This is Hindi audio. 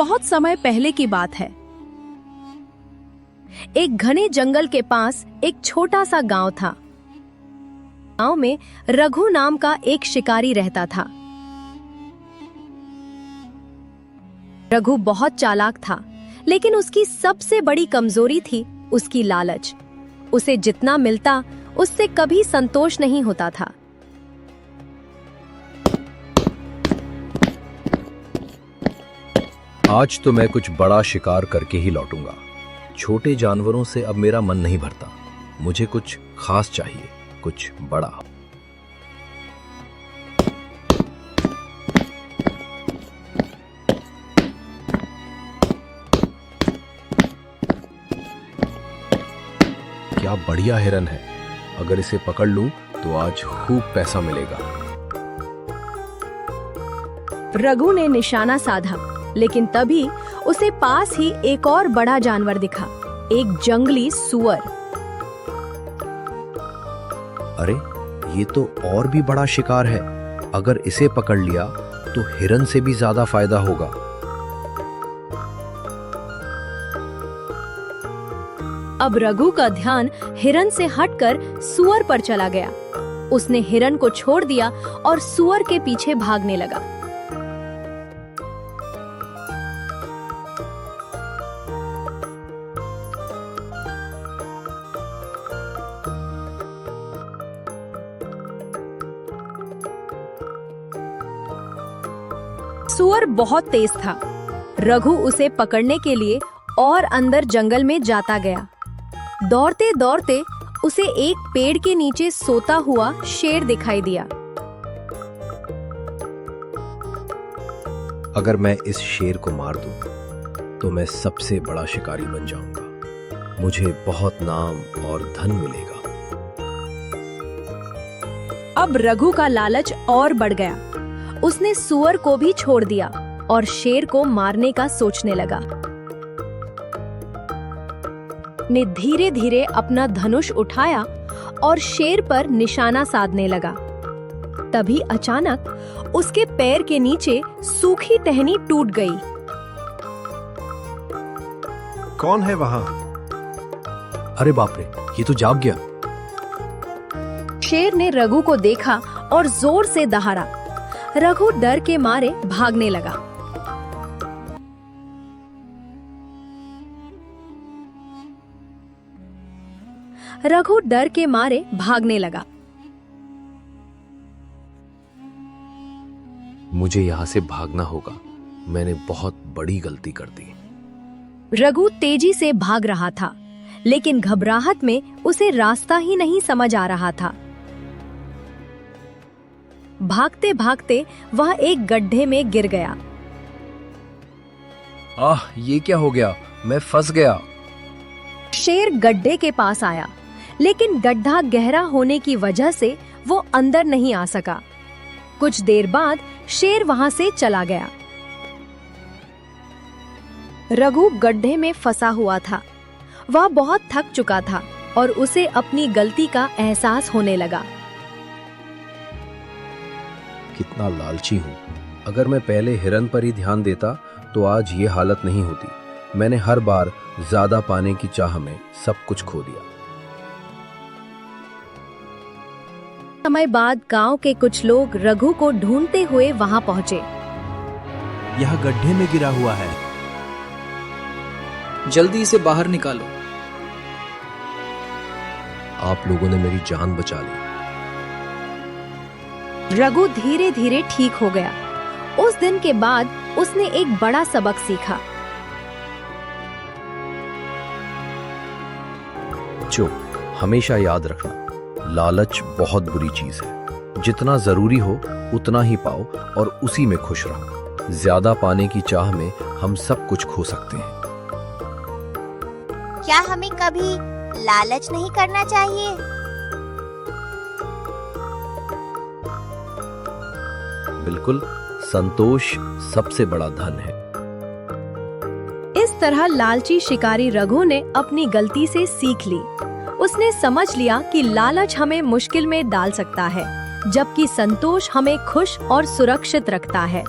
बहुत समय पहले की बात है। एक घने जंगल के पास एक छोटा सा गांव था। गांव में रघु नाम का एक शिकारी रहता था। रघु बहुत चालाक था, लेकिन उसकी सबसे बड़ी कमजोरी थी उसकी लालच। उसे जितना मिलता उससे कभी संतोष नहीं होता था। आज तो मैं कुछ बड़ा शिकार करके ही लौटूंगा। छोटे जानवरों से अब मेरा मन नहीं भरता। मुझे कुछ खास चाहिए, कुछ बड़ा। क्या बढ़िया हिरन है। अगर इसे पकड़ लूं तो आज खूब पैसा मिलेगा। रघु ने निशाना साधा, लेकिन तभी उसे पास ही एक और बड़ा जानवर दिखा, एक जंगली सूअर। अरे, ये तो और भी बड़ा शिकार है। अगर इसे पकड़ लिया तो हिरन से भी ज्यादा फायदा होगा। अब रघु का ध्यान हिरन से हटकर सूअर पर चला गया। उसने हिरन को छोड़ दिया और सूअर के पीछे भागने लगा। सूअर बहुत तेज था। रघु उसे पकड़ने के लिए और अंदर जंगल में जाता गया। दौड़ते दौड़ते उसे एक पेड़ के नीचे सोता हुआ शेर दिखाई दिया। अगर मैं इस शेर को मार दूं, तो मैं सबसे बड़ा शिकारी बन जाऊंगा। मुझे बहुत नाम और धन मिलेगा। अब रघु का लालच और बढ़ गया। उसने सूअर को भी छोड़ दिया और शेर को मारने का सोचने लगा। ने धीरे धीरे अपना धनुष उठाया और शेर पर निशाना साधने लगा। तभी अचानक उसके पैर के नीचे सूखी टहनी टूट गई। कौन है वहां? अरे बाप रे, ये तो जाग गया। शेर ने रघु को देखा और जोर से दहाड़ा। रघु डर के मारे भागने लगा। रघु डर के मारे भागने लगा। मुझे यहाँ से भागना होगा। मैंने बहुत बड़ी गलती कर दी। रघु तेजी से भाग रहा था, लेकिन घबराहट में उसे रास्ता ही नहीं समझ आ रहा था। भागते भागते वह एक गड्ढे में गिर गया। ये क्या हो गया? मैं फंस गया। शेर गड्ढे के पास आया, लेकिन गड्ढा गहरा होने की वजह से वो अंदर नहीं आ सका। कुछ देर बाद शेर वहां से चला गया। रघु गड्ढे में फंसा हुआ था। वह बहुत थक चुका था और उसे अपनी गलती का एहसास होने लगा। कितना लालची हूँ। अगर मैं पहले हिरन पर ही ध्यान देता तो आज ये हालत नहीं होती। मैंने हर बार ज्यादा पाने की चाह में सब कुछ खो दिया। समय बाद गांव के कुछ लोग रघु को ढूंढते हुए वहां पहुंचे। यह गड्ढे में गिरा हुआ है। जल्दी इसे बाहर निकालो। आप लोगों ने मेरी जान बचा ली। रघु धीरे धीरे ठीक हो गया। उस दिन के बाद उसने एक बड़ा सबक सीखा। जो हमेशा याद रखना, लालच बहुत बुरी चीज है। जितना जरूरी हो उतना ही पाओ और उसी में खुश रहो। ज्यादा पाने की चाह में हम सब कुछ खो सकते हैं। क्या हमें कभी लालच नहीं करना चाहिए? बिल्कुल, संतोष सबसे बड़ा धन है। इस तरह लालची शिकारी रघु ने अपनी गलती से सीख ली। उसने समझ लिया कि लालच हमें मुश्किल में डाल सकता है, जबकि संतोष हमें खुश और सुरक्षित रखता है।